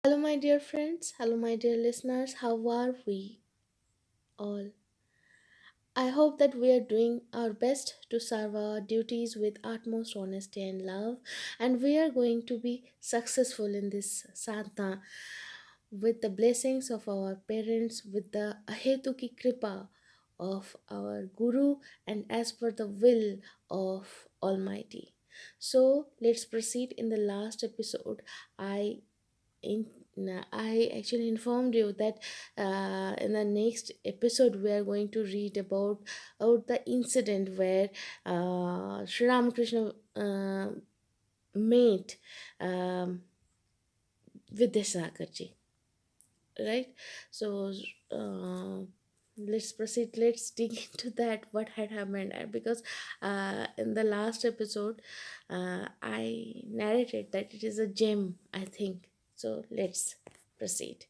Hello, my dear friends. Hello, my dear listeners. How are we all? I hope that we are doing our best to serve our duties with utmost honesty and love, and we are going to be successful in this sadhana with the blessings of our parents, with the ahetuki kripa of our Guru, and as per the will of Almighty. So let's proceed. In the last episode, I in I actually informed you that in the next episode we are going to read about the incident where Shri Ramakrishna met um, Vidyasagarji, right? So uh, let's proceed. Let's dig into that. What had happened? Because in the last episode, I narrated that it is a gem. I think so. Let's proceed.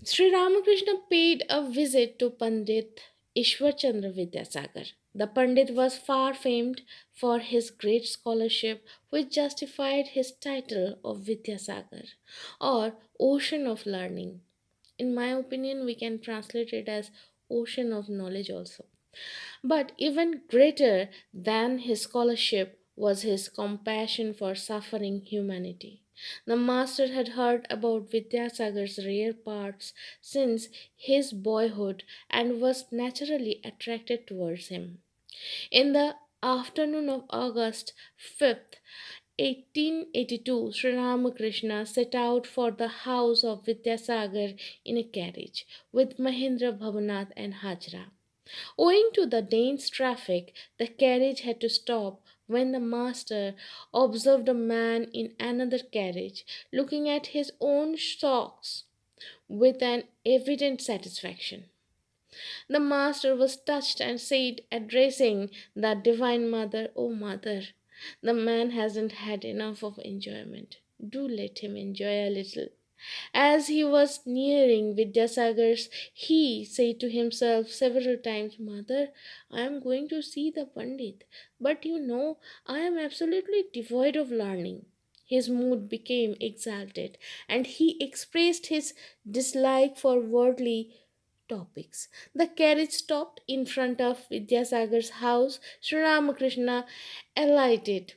Sri Ramakrishna paid a visit to Pandit Ishwarchandra Vidyasagar. The Pandit was far famed for his great scholarship, which justified his title of Vidyasagar, or Ocean of Learning. In my opinion, we can translate it as Ocean of Knowledge also. But even greater than his scholarship was his compassion for suffering humanity. The master had heard about Vidyasagar's rare parts since his boyhood and was naturally attracted towards him. In the afternoon of August 5th, 1882, Sri Ramakrishna set out for the house of Vidyasagar in a carriage with Mahendra Bhavanath and Hajra. Owing to the dense traffic, the carriage had to stop when the master observed a man in another carriage looking at his own socks with an evident satisfaction. The master was touched and said, addressing the Divine Mother, "O Mother, the man hasn't had enough of enjoyment. Do let him enjoy a little." As he was nearing Vidyasagar's, he said to himself several times, "Mother, I am going to see the Pandit, but I am absolutely devoid of learning." His mood became exalted, and he expressed his dislike for worldly topics. The carriage stopped in front of Vidyasagar's house. Sri Ramakrishna alighted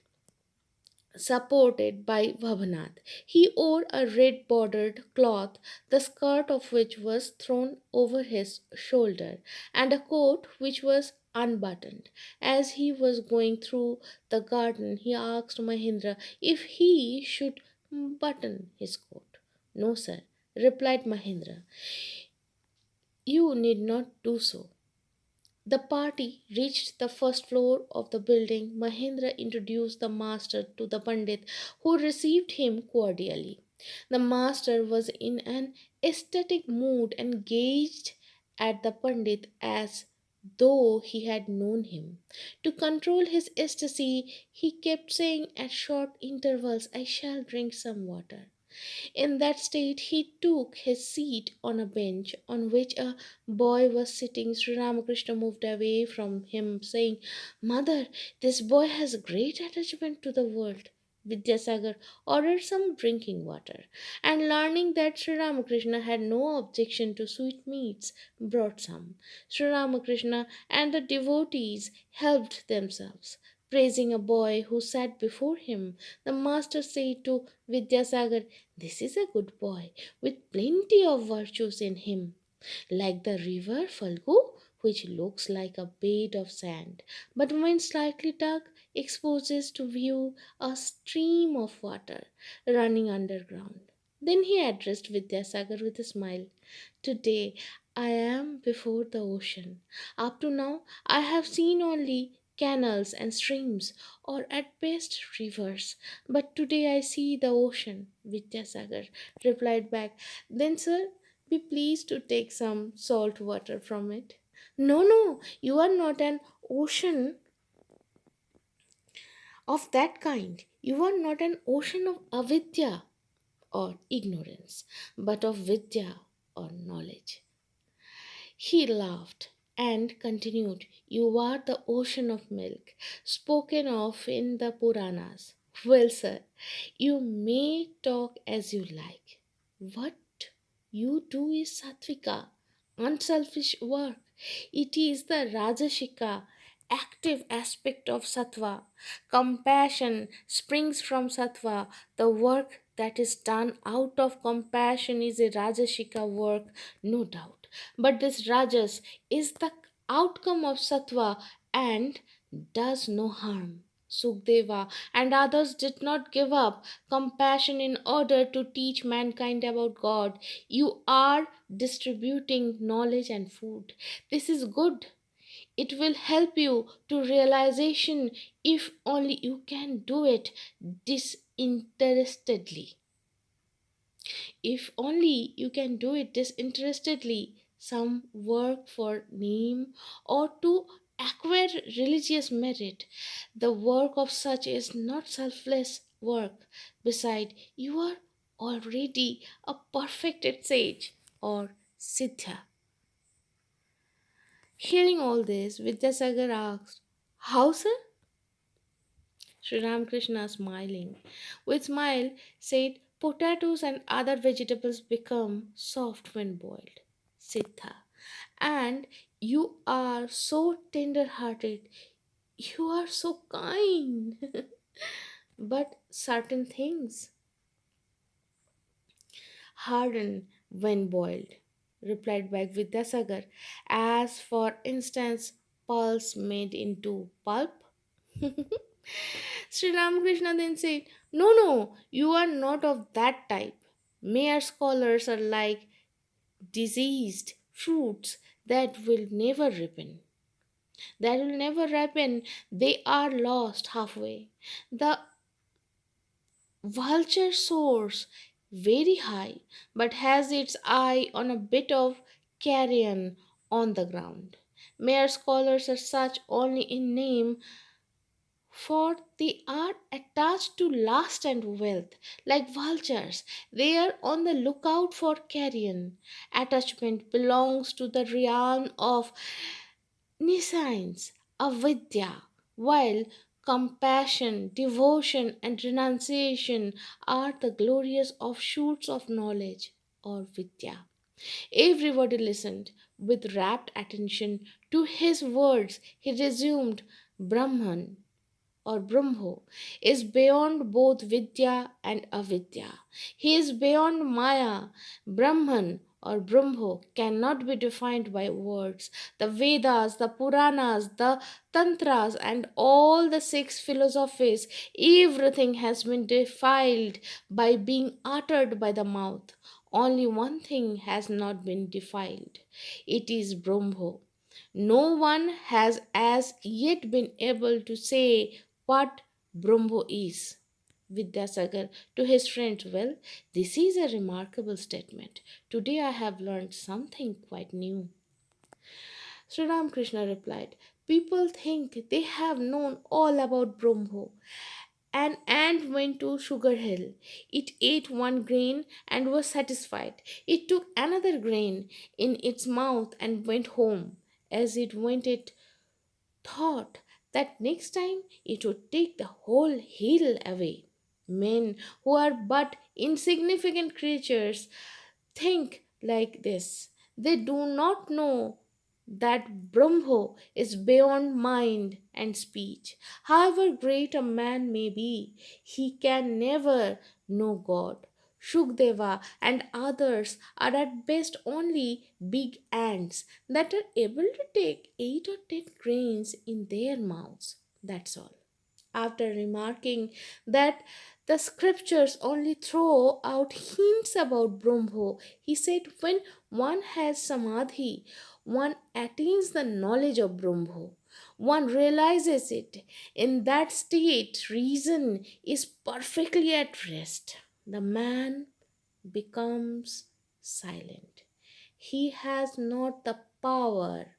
supported by Bhavanath. He wore a red bordered cloth, the skirt of which was thrown over his shoulder, and a coat which was unbuttoned. As he was going through the garden, he asked Mahendra if he should button his coat. "No, sir," replied Mahendra. "You need not do so." The party reached the first floor of the building. Mahendra introduced the master to the Pandit, who received him cordially. The master was in an ecstatic mood and gazed at the Pandit as though he had known him. To control his ecstasy, he kept saying at short intervals, "I shall drink some water." In that state, he took his seat on a bench on which a boy was sitting. Sri Ramakrishna moved away from him, saying, "Mother, this boy has great attachment to the world." Vidyasagar ordered some drinking water, and learning that Sri Ramakrishna had no objection to sweetmeats, brought some. Sri Ramakrishna and the devotees helped themselves. Praising a boy who sat before him, the master said to Vidyasagar, "This is a good boy with plenty of virtues in him, like the river Falgu, which looks like a bed of sand, but when slightly dug, exposes to view a stream of water running underground." Then he addressed Vidyasagar with a smile. "Today I am before the ocean. Up to now I have seen only canals and streams, or at best rivers. But today I see the ocean." Vidyasagar replied back, "Then, sir, be pleased to take some salt water from it." "No, no, you are not an ocean of that kind. You are not an ocean of avidya or ignorance, but of vidya or knowledge." He laughed and continued, "You are the ocean of milk spoken of in the Puranas." "Well, sir," You may talk as you like. What you do is sattvika, unselfish work. It is the rajashika, active aspect of sattva. Compassion springs from sattva. The work that is done out of compassion is a rajashika work, no doubt. But this rajas is the outcome of sattva and does no harm. Sukdeva and others did not give up compassion in order to teach mankind about God. You are distributing knowledge and food. This is good. It will help you to realization if only you can do it disinterestedly. If only you can do it disinterestedly, some work for name or to acquire religious merit. The work of such is not selfless work. Beside, you are already a perfected sage or siddha. Hearing all this, Vidyasagar asked, how, sir? Sri Ramkrishna, smiling, with smile, said, potatoes and other vegetables become soft when boiled. Siddha. And you are so tender hearted. You are so kind. But certain things harden when boiled, replied by Vidyasagar. As for instance, pulse made into pulp. Sri Ramakrishna then said, no, no, you are not of that type. Mere scholars are like diseased fruits that will never ripen. That will never ripen. They are lost halfway. The vulture soars very high, but has its eye on a bit of carrion on the ground. Mere scholars are such only in name, for they are attached to lust and wealth. Like vultures, they are on the lookout for carrion. Attachment belongs to the realm of nescience, avidya, while compassion, devotion, and renunciation are the glorious offshoots of knowledge or vidya. Everybody listened with rapt attention to his words. He resumed, Brahman or Brahmo is beyond both Vidya and Avidya. He is beyond Maya. Brahman or Brahmo cannot be defined by words. The Vedas, the Puranas, the Tantras, and all the six philosophies, everything has been defiled by being uttered by the mouth. Only one thing has not been defiled. It is Brahmo. No one has as yet been able to say what Brahmo is. Vidyasagar to his friend, well, this is a remarkable statement. Today I have learned something quite new. Sri Ramakrishna replied, people think they have known all about Brahmo. An ant went to Sugar Hill. It ate one grain and was satisfied. It took another grain in its mouth and went home. As it went, it thought that next time it would take the whole hill away. Men who are but insignificant creatures think like this. They do not know that Brahmo is beyond mind and speech. However great a man may be, he can never know God. Shukdeva and others are at best only big ants that are able to take 8 or 10 grains in their mouths. That's all. After remarking that the scriptures only throw out hints about Brahmo, he said, when one has samadhi, one attains the knowledge of Brahmo. One realizes it. In that state, reason is perfectly at rest. The man becomes silent. He has not the power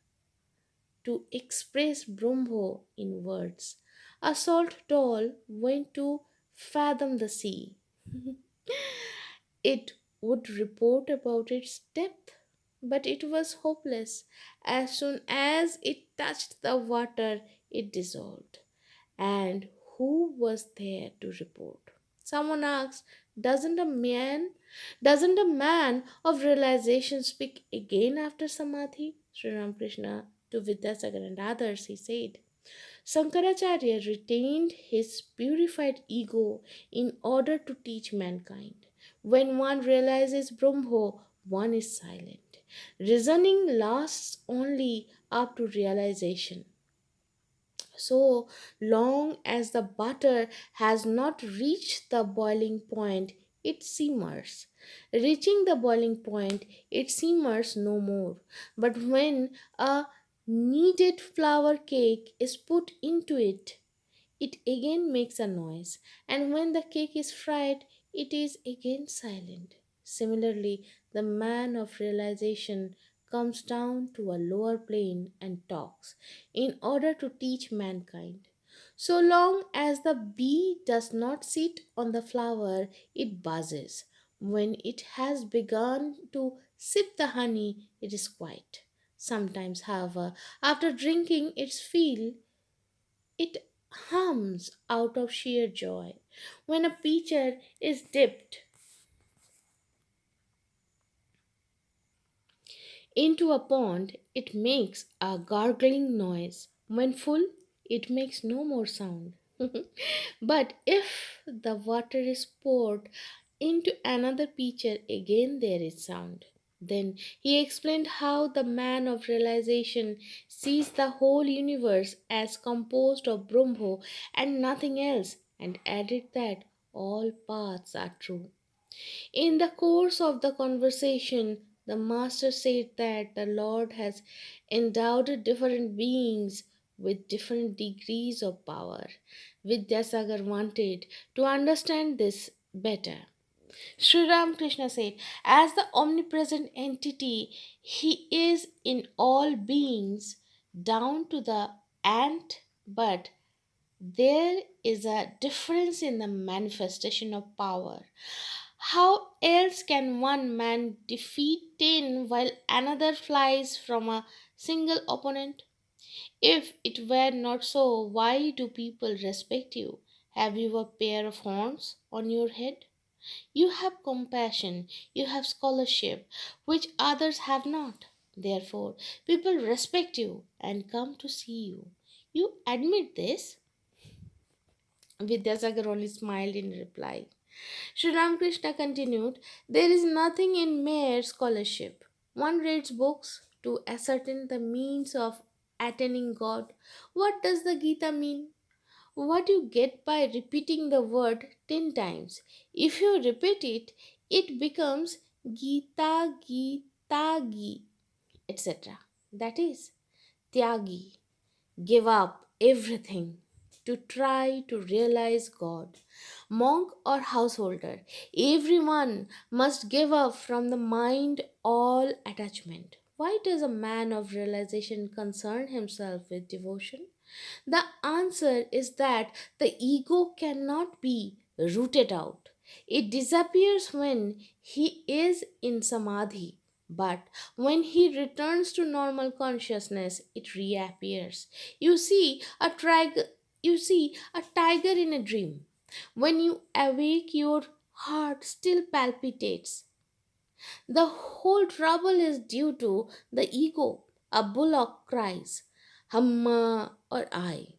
to express Brahmo in words. A salt doll went to fathom the sea. It would report about its depth, but it was hopeless. As soon as it touched the water, it dissolved. And who was there to report? Someone asks, doesn't a man doesn't a man of realization speak again after Samadhi? Sri Ramakrishna to Vidyasagar and others, he said. Shankaracharya retained his purified ego in order to teach mankind. When one realizes Brahmo, one is silent. Reasoning lasts only up to realization. So long as the butter has not reached the boiling point, it simmers. Reaching the boiling point, it simmers no more. But when a kneaded flour cake is put into it, it again makes a noise, and when the cake is fried, it is again silent. Similarly, the man of realization comes down to a lower plane and talks in order to teach mankind. So long as the bee does not sit on the flower, it buzzes. When it has begun to sip the honey, it is quiet. Sometimes, however, after drinking its fill, it hums out of sheer joy. When a pitcher is dipped into a pond, it makes a gargling noise. When full, it makes no more sound. But if the water is poured into another pitcher, again there is sound. Then he explained how the man of realization sees the whole universe as composed of Brahmo and nothing else, and added that all paths are true. In the course of the conversation, the master said that the Lord has endowed different beings with different degrees of power. Vidyasagar wanted to understand this better. Sri Ramakrishna said, as the omnipresent entity, he is in all beings, down to the ant, but there is a difference in the manifestation of power. How else can one man defeat 10 while another flies from a single opponent? If it were not so, why do people respect you? Have you a pair of horns on your head? You have compassion, you have scholarship, which others have not. Therefore, people respect you and come to see you. You admit this? Vidyasagar only smiled in reply. Sri Ramakrishna continued, there is nothing in mere scholarship. One reads books to ascertain the means of attaining God. What does the Gita mean? What you get by repeating the word 10 times. If you repeat it, it becomes Gita, Gita, Gi, etc. That is Tyagi. Give up everything to try to realize God. Monk or householder, everyone must give up from the mind all attachment. Why does a man of realization concern himself with devotion? The answer is that the ego cannot be rooted out. It disappears when he is in samadhi, but when he returns to normal consciousness, it reappears. You see a tiger in a dream. When you awake, your heart still palpitates. The whole trouble is due to the ego. A bullock cries, Hamma or I.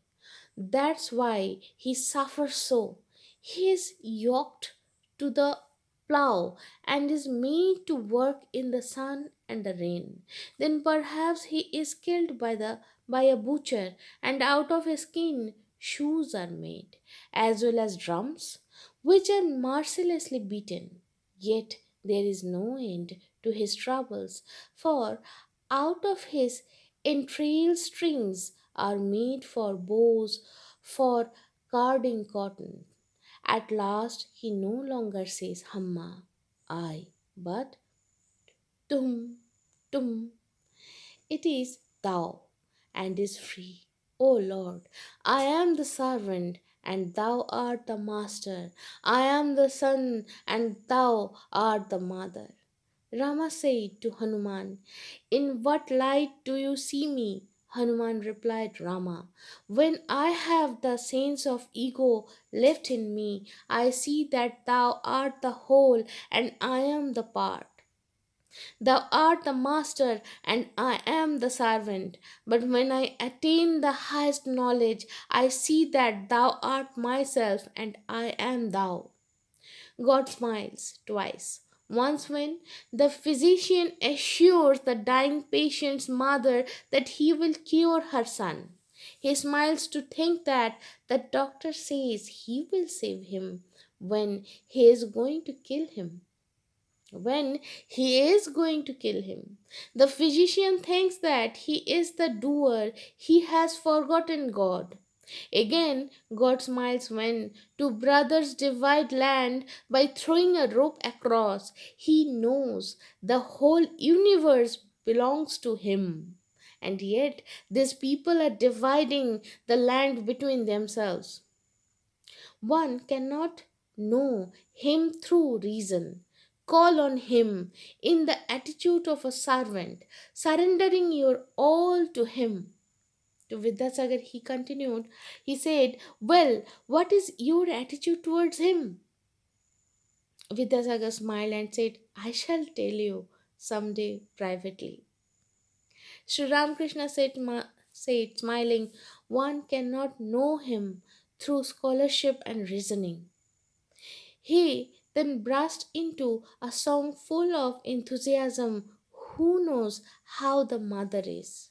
That's why he suffers so. He is yoked to the plough and is made to work in the sun and the rain. Then perhaps he is killed by a butcher, and out of his skin shoes are made, as well as drums, which are mercilessly beaten. Yet there is no end to his troubles, for out of his entrail strings are made for bows for carding cotton. At last he no longer says Hamma, I, but Tum, Tum. It is thou and is free. O Lord, I am the servant and thou art the master. I am the son and thou art the mother. Rama said to Hanuman, in what light do you see me? Hanuman replied, Rama, when I have the sense of ego left in me, I see that thou art the whole and I am the part. Thou art the master and I am the servant. But when I attain the highest knowledge, I see that thou art myself and I am thou. God smiles twice. Once, when the physician assures the dying patient's mother that he will cure her son. He smiles to think that the doctor says he will save him when he is going to kill him. When he is going to kill him. The physician thinks that he is the doer, he has forgotten God. Again, God smiles when two brothers divide land by throwing a rope across. He knows the whole universe belongs to him. And yet, these people are dividing the land between themselves. One cannot know him through reason. Call on him in the attitude of a servant, surrendering your all to him. To Vidyasagar, he continued, he said, well, what is your attitude towards him? Vidyasagar smiled and said, I shall tell you someday privately. Shri Ramkrishna said, smiling, one cannot know him through scholarship and reasoning. He then burst into a song full of enthusiasm. Who knows how the mother is?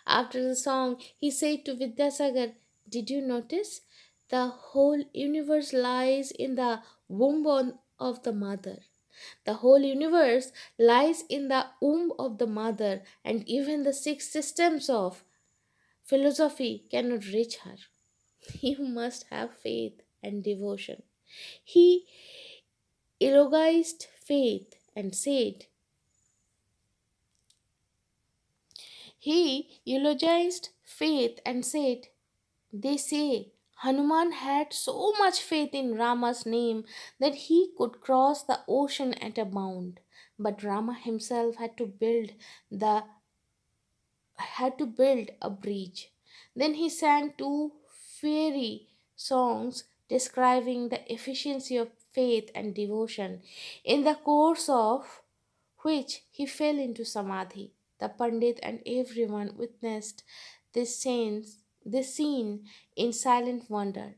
After the song, he said to Vidyasagar, did you notice? The whole universe lies in the of the mother. The whole universe lies in the womb of the mother, and even the six systems of philosophy cannot reach her. You must have faith and devotion. He eulogized faith and said, He eulogized faith and said, they say Hanuman had so much faith in Rama's name that he could cross the ocean at a bound. But Rama himself the had to build a bridge. Then he sang two fairy songs describing the efficiency of faith and devotion, in the course of which he fell into samadhi. The Pandit and everyone witnessed this scene in silent wonder.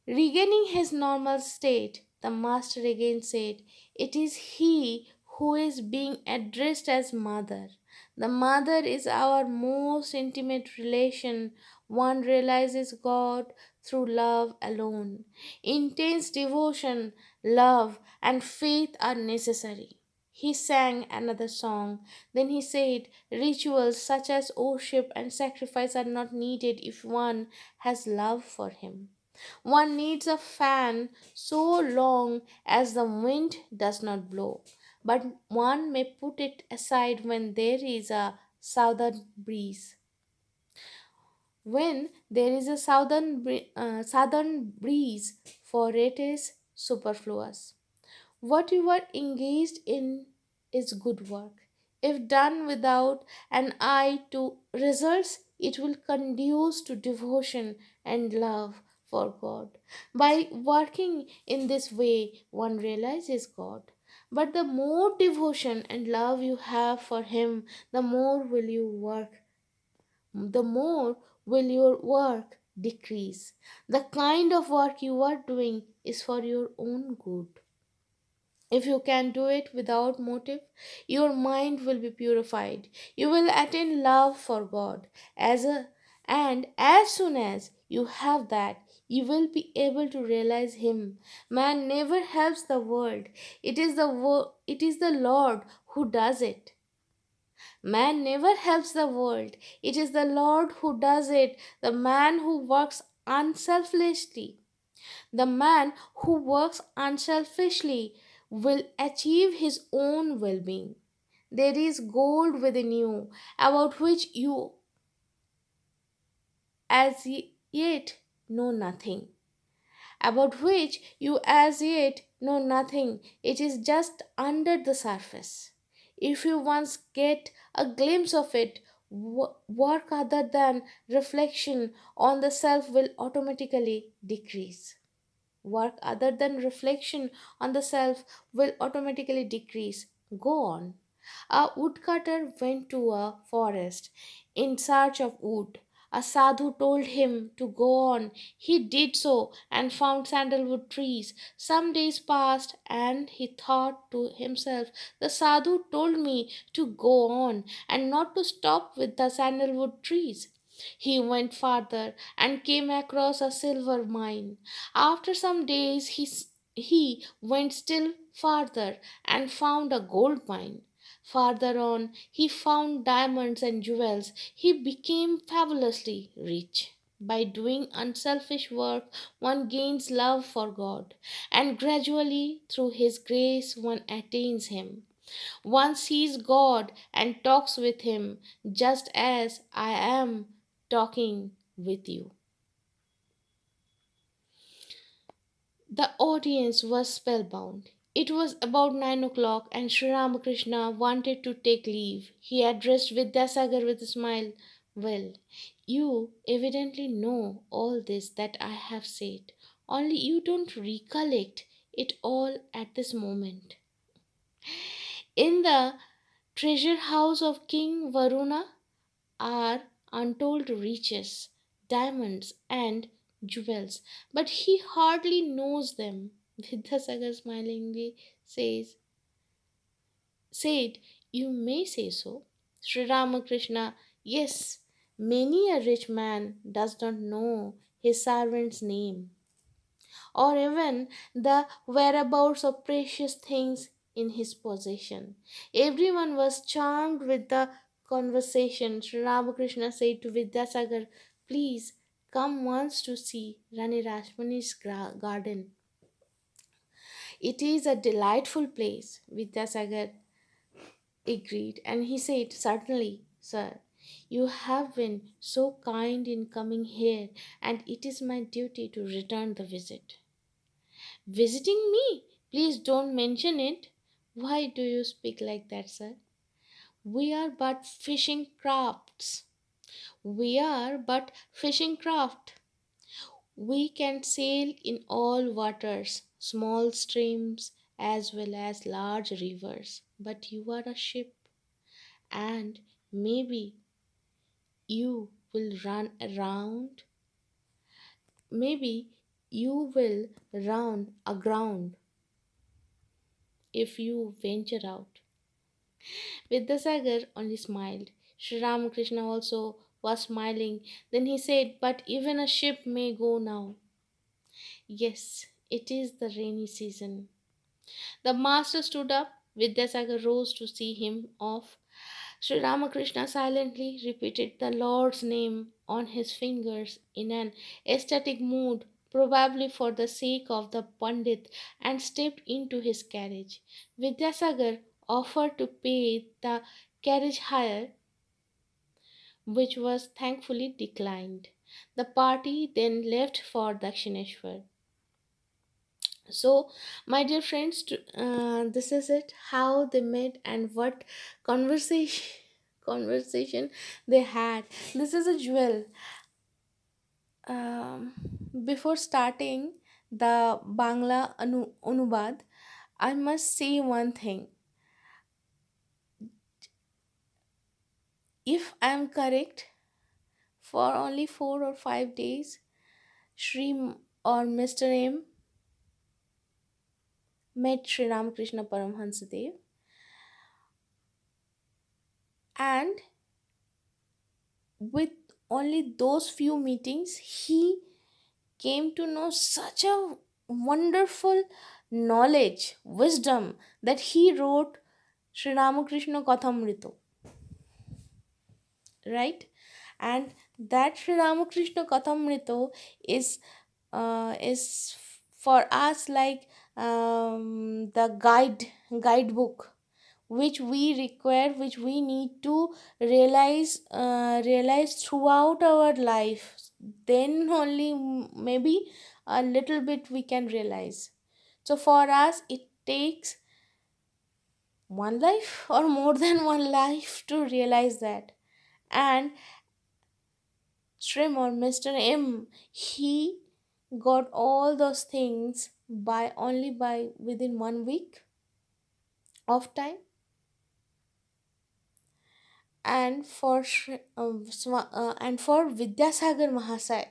Regaining his normal state, the master again said, it is he who is being addressed as mother. The mother is our most intimate relation. One realizes God through love alone. Intense devotion, love, and faith are necessary. He sang another song. Then he said, rituals such as worship and sacrifice are not needed if one has love for him. One needs a fan so long as the wind does not blow, but one may put it aside when there is a southern breeze. When there is a southern breeze, for it is superfluous. What you are engaged in is good work. If done without an eye to results, it will conduce to devotion and love for God. By working in this way, one realizes God. But the more devotion and love you have for Him, the more will your work decrease. The kind of work you are doing is for your own good. If you can do it without motive, your mind will be purified. You will attain love for God. And as soon as you have that, you will be able to realize Him. Man never helps the world. It is the Lord who does it. Man never helps the world. It is the Lord who does it. The man who works unselfishly. The man who works unselfishly will achieve his own well being. There is gold within you about which you as yet know nothing. About which you as yet know nothing. It is just under the surface. If you once get a glimpse of it, Work other than reflection on the self will automatically decrease. Work other than reflection on the self will automatically decrease. Go on. A woodcutter went to a forest in search of wood. A sadhu told him to go on. He did so and found sandalwood trees. Some days passed and he thought to himself, the sadhu told me to go on and not to stop with the sandalwood trees. He went farther and came across a silver mine. After some days, he went still farther and found a gold mine. Farther on, he found diamonds and jewels. He became fabulously rich. By doing unselfish work, one gains love for God, and gradually, through His grace, one attains Him. One sees God and talks with Him, just as I am talking with you. The audience was spellbound. It was about 9 o'clock, and Sri Ramakrishna wanted to take leave. He addressed Vidyasagar with a smile. Well, you evidently know all this that I have said, only you don't recollect it all at this moment. In the treasure house of King Varuna are untold riches, diamonds, and jewels, but he hardly knows them. Vidyasagar smilingly said, you may say so. Sri Ramakrishna, yes, many a rich man does not know his servant's name or even the whereabouts of precious things in his possession. Everyone was charmed with the conversation. Sri Ramakrishna said to Vidyasagar, please come once to see Rani Rashmani's garden. It is a delightful place. Vidyasagar agreed and he said, certainly, sir. You have been so kind in coming here, and it is my duty to return the visit. Visiting me? Please don't mention it. Why do you speak like that, sir? We are but fishing crafts. We are but fishing craft. We can sail in all waters, small streams as well as large rivers. But you are a ship, and maybe you will run around. Maybe you will run aground if you venture out. Vidyasagar only smiled. Sri Ramakrishna also was smiling. Then he said, but even a ship may go now. Yes, it is the rainy season. The master stood up. Vidyasagar rose to see him off. Sri Ramakrishna silently repeated the Lord's name on his fingers in an ecstatic mood, probably for the sake of the Pandit, and stepped into his carriage. Vidyasagar offered to pay the carriage hire, which was thankfully declined. The party then left for Dakshineshwar. So, my dear friends, this is it how they met and what conversation conversation they had. This is a jewel. Um, Before starting the Bangla Anubad, I must say one thing. If I am correct, for only 4 or 5 days, or Mr. M met Sri Ramkrishna Paramhansa Dev, and with only those few meetings, he came to know such a wonderful knowledge, wisdom, that he wrote Sri Ramakrishna Kathamrita, right? And that Sri Ramakrishna Kathamrita is for us like the guidebook which we require, which we need to realize throughout our life. Then only maybe a little bit we can realize. So for us it takes one life or more than one life to realize that. And Shrim or Mr. M, he got all those things by only by within 1 week of time. And for and for Vidyasagar Mahasaya,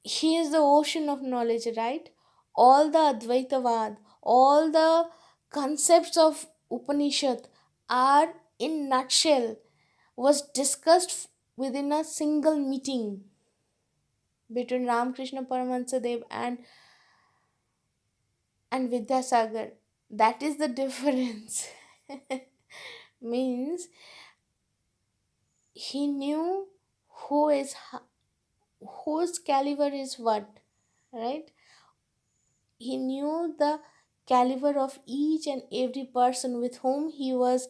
he is the ocean of knowledge, right? All the Advaitavad, all the concepts of Upanishad are in nutshell was discussed within a single meeting between Ramkrishna Paramahansa Dev and Vidyasagar. That is the difference. Means he knew who is whose caliber is what, right? He knew the caliber of each and every person with whom he was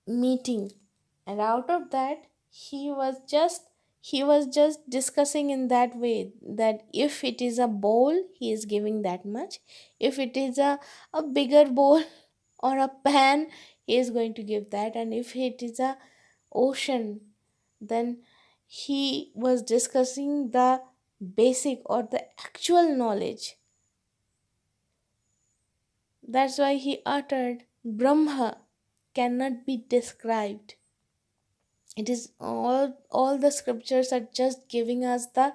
meeting, and out of that he was just discussing in that way that if it is a bowl he is giving that much, if it is a bigger bowl or a pan he is going to give that, and if it is a ocean then he was discussing the basic or the actual knowledge. That's why he uttered Brahma cannot be described. It is all the scriptures are just giving us the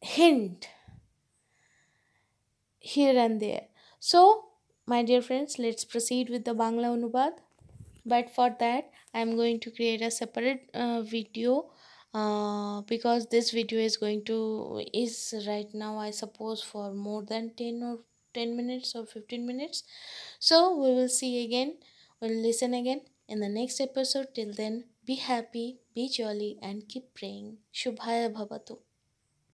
hint here and there. So, my dear friends, let's proceed with the Bangla Anubad. But for that I'm going to create a separate video, because this video is right now I suppose for more than 10 minutes or 15 minutes. So we will see again, we'll listen again in the next episode. Till then, be happy, be jolly, and keep praying. Shubhaya Bhavatu.